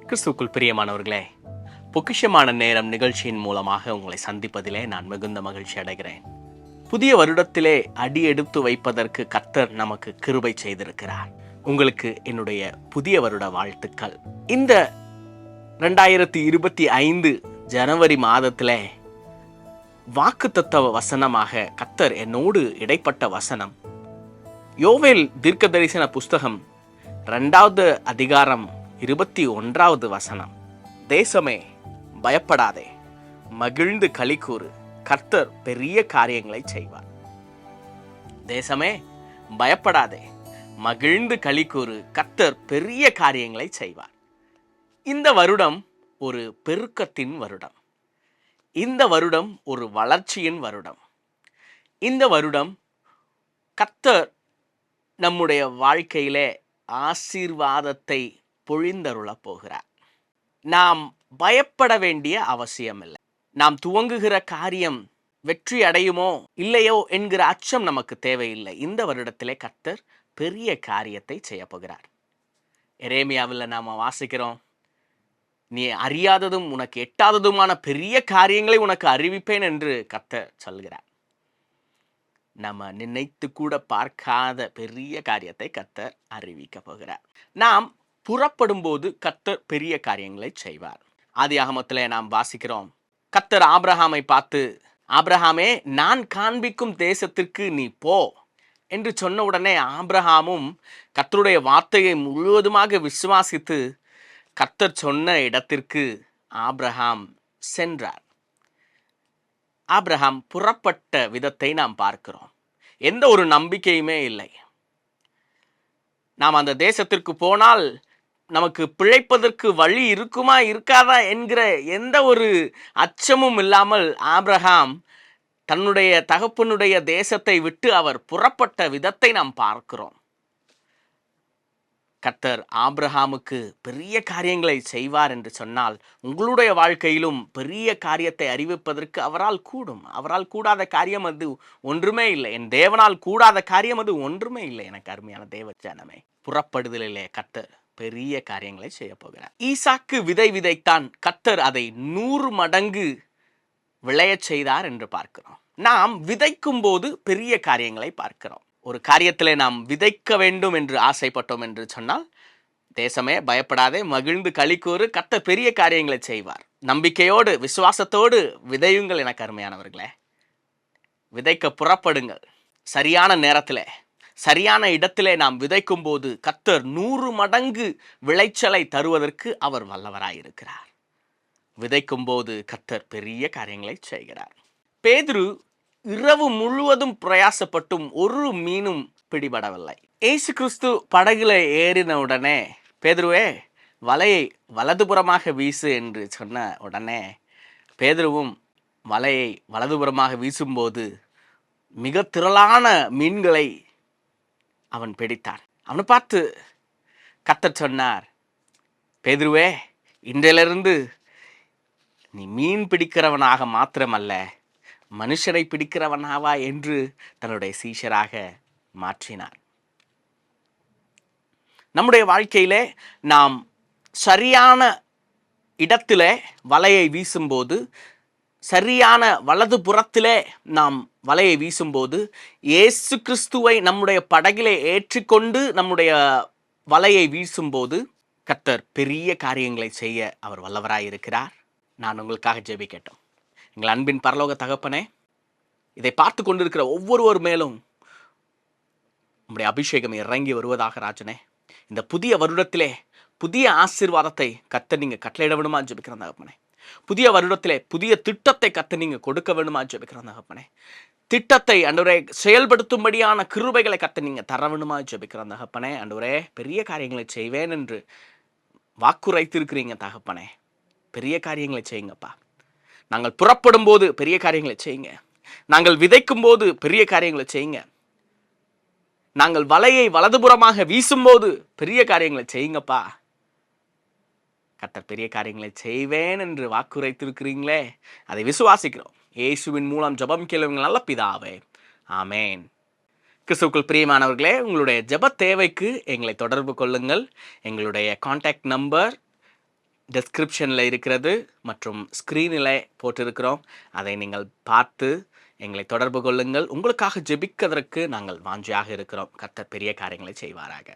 கிறிஸ்துவுக்குள் பிரியமானவர்களே, பொக்கிஷமான நேரம் நிகழ்ச்சியின் மூலமாக உங்களை சந்திப்பதிலே நான் மிகுந்த மகிழ்ச்சி அடைகிறேன். புதிய வருடத்திலே அடி எடுத்து வைப்பதற்கு கர்த்தர் நமக்கு கிருபை செய்திருக்கிறார். உங்களுக்கு என்னுடைய புதிய வருட வாழ்த்துக்கள். இந்த 2025 ஜனவரி மாதத்திலே வாக்குத்தத்த வசனமாக கர்த்தர் என்னோடு இடைப்பட்ட வசனம் யோவேல் தீர்க்கதரிசன புஸ்தகம் 2வது அதிகாரம் 21வது வசனம். தேசமே பயப்படாதே, மகிழ்ந்து களிகூறு, கர்த்தர் பெரிய காரியங்களை செய்வார். தேசமே பயப்படாதே, மகிழ்ந்து களிகூறு, கர்த்தர் பெரிய காரியங்களை செய்வார். இந்த வருடம் ஒரு பெருக்கத்தின் வருடம். இந்த வருடம் ஒரு வளர்ச்சியின் வருடம். இந்த வருடம் கர்த்தர் நம்முடைய வாழ்க்கையிலே ஆசீர்வாதத்தை பொழிந்தருளப் போகிறார். நாம் பயப்பட வேண்டிய அவசியமில்லை. நாம் துவங்குகிற காரியம் வெற்றி அடையுமோ இல்லையோ என்கிற அச்சம் நமக்கு தேவையில்லை. இந்த வருடத்திலே கர்த்தர் பெரிய காரியத்தை செய்ய போகிறார். எரேமியாவில் நாம வாசிக்கிறோம், நீ அறியாததும் உனக்கு எட்டாததுமான பெரிய காரியங்களை உனக்கு அறிவிப்பேன் என்று கர்த்தர் சொல்கிறார். நம்ம நினைத்து கூட பார்க்காத பெரிய காரியத்தை கர்த்தர் அறிவிக்க போகிறார். நாம் புறப்படும் போது கர்த்தர் பெரிய காரியங்களை செய்வார். ஆதியாகமத்திலே நாம் வாசிக்கிறோம், கர்த்தர் ஆபிரகாமை பார்த்து, ஆபிரகாமே, நான் காண்பிக்கும் தேசத்திற்கு நீ போ என்று சொன்ன உடனே ஆபிரகாமும் கர்த்தருடைய வார்த்தையை முழுவதுமாக விசுவாசித்து கர்த்தர் சொன்ன இடத்திற்கு ஆபிரகாம் சென்றார். ஆபிரகாம் புறப்பட்ட விதத்தை நாம் பார்க்கிறோம். எந்த ஒரு நம்பிக்கையுமே இல்லை. நாம் அந்த தேசத்திற்கு போனால் நமக்கு பிழைப்பதற்கு வழி இருக்குமா இருக்காதா என்கிற எந்த ஒரு அச்சமும் இல்லாமல் ஆபிரகாம் தன்னுடைய தகப்பனுடைய தேசத்தை விட்டு அவர் புறப்பட்ட விதத்தை நாம் பார்க்கிறோம். கர்த்தர் ஆபிரகாமுக்கு பெரிய காரியங்களை செய்வார் என்று சொன்னால் உங்களுடைய வாழ்க்கையிலும் பெரிய காரியத்தை அறிவிப்பதற்கு அவரால் கூடும். அவரால் கூடாத காரியம் அது ஒன்றுமே இல்லை. என் தேவனால் கூடாத காரியம் அது ஒன்றுமே இல்லை. எனக்கு அருமையான தேவ ஜனமே, புறப்படுதலிலே கர்த்தர் பெரிய காரியங்களை செய்ய போகிறார். ஈசாக்கு விதை விதைத்தான், கர்த்தர் அதை 100 மடங்கு விளையச் செய்தார் என்று பார்க்கிறோம். நாம் விதைக்கும் போது பெரிய காரியங்களை பார்க்கிறோம். ஒரு காரியத்திலே நாம் விதைக்க வேண்டும் என்று ஆசைப்பட்டோம் என்று சொன்னால், தேசமே பயப்படாதே, மகிழ்ந்து களிகூறு, கர்த்தர் பெரிய காரியங்களை செய்வார். நம்பிக்கையோடு விசுவாசத்தோடு விதையுங்கள். எனக்கு அருமையானவர்களே, விதைக்க புறப்படுங்கள். சரியான நேரத்திலே சரியான இடத்திலே நாம் விதைக்கும் போது கர்த்தர் 100 மடங்கு விளைச்சலை தருவதற்கு அவர் வல்லவராயிருக்கிறார். விதைக்கும் போது கர்த்தர் பெரிய காரியங்களை செய்கிறார். பேதுரு இரவு முழுவதும் பிரயாசப்பட்டும் ஒரு மீனும் பிடிபடவில்லை. இயேசு கிறிஸ்து படகுல ஏறின உடனே, பேதுருவே வலையை வலதுபுறமாக வீசு என்று சொன்ன உடனே பேதுருவும் வலையை வலதுபுறமாக வீசும்போது மிக திரளான மீன்களை அவன் பிடித்தான். அவனை பார்த்து கர்த்தர் சொன்னார், பேதுருவே, இன்றிலிருந்து நீ மீன் பிடிக்கிறவனாக மாத்திரமல்ல, மனுஷரை பிடிக்கிறவனாவா என்று தன்னுடைய சீஷராக மாற்றினார். நம்முடைய வாழ்க்கையிலே நாம் சரியான இடத்திலே வலையை வீசும்போது, சரியான வலது புறத்திலே நாம் வலையை வீசும்போது, இயேசு கிறிஸ்துவை நம்முடைய படகிலே ஏற்றிக்கொண்டு நம்முடைய வலையை வீசும்போது கர்த்தர் பெரிய காரியங்களை செய்ய அவர் வல்லவராயிருக்கிறார். நான் உங்களுக்காக ஜெபிக்கட்டும். எங்கள் அன்பின் பரலோக தகப்பனே, இதை பார்த்து கொண்டிருக்கிற ஒவ்வொருவர் மேலும் உம்முடைய அபிஷேகம் இறங்கி வருவதாக ராஜனே. இந்த புதிய வருடத்திலே புதிய ஆசீர்வாதத்தை கர்த்தர் நீங்க கட்டளையிட வேண்டுமா ஜெபிக்கிற தகப்பனே. புதிய வருடத்திலே புதிய திட்டத்தை கர்த்தர் நீங்க கொடுக்க வேண்டுமா ஜெபிக்கிற தகப்பனே. திட்டத்தை ஆண்டவரே செயல்படுத்தும்படியான கிருபைகளை கர்த்தர் நீங்க தர வேண்டுமா ஜெபிக்கிற தகப்பனே. ஆண்டவரே, பெரிய காரியங்களை செய்வேன் என்று வாக்குரைத்திருக்கிறீங்க தகப்பனே. பெரிய காரியங்களை செய்யுங்கப்பா. நாங்கள் புறப்படும் போது பெரிய காரியங்களை செய்யுங்க. நாங்கள் விதைக்கும் போது பெரிய காரியங்களை செய்யுங்க. நாங்கள் வலையை வலதுபுறமாக வீசும்போது பெரிய காரியங்களை செய்யுங்கப்பா. கர்த்தர் பெரிய காரியங்களை செய்வேன் என்று வாக்குரைத்திருக்கிறீங்களே, அதை விசுவாசிக்கிறோம். இயேசுவின் மூலம் ஜெபம் கேளுங்க நல்ல பிதாவே, ஆமேன். கிறிஸ்துவுக்குள் பிரியமானவர்களே, உங்களுடைய ஜெப தேவைக்கு எங்களை தொடர்பு கொள்ளுங்கள். எங்களுடைய கான்டாக்ட் நம்பர் டெஸ்கிரிப்ஷனில் இருக்கிறது மற்றும் ஸ்க்ரீனில் போட்டிருக்கிறோம். அதை நீங்கள் பார்த்து எங்களை தொடர்பு கொள்ளுங்கள். உங்களுக்காக ஜெபிக்கிறதற்கு நாங்கள் வாஞ்சையாக இருக்கிறோம். கர்த்தர் பெரிய காரியங்களை செய்வாராக.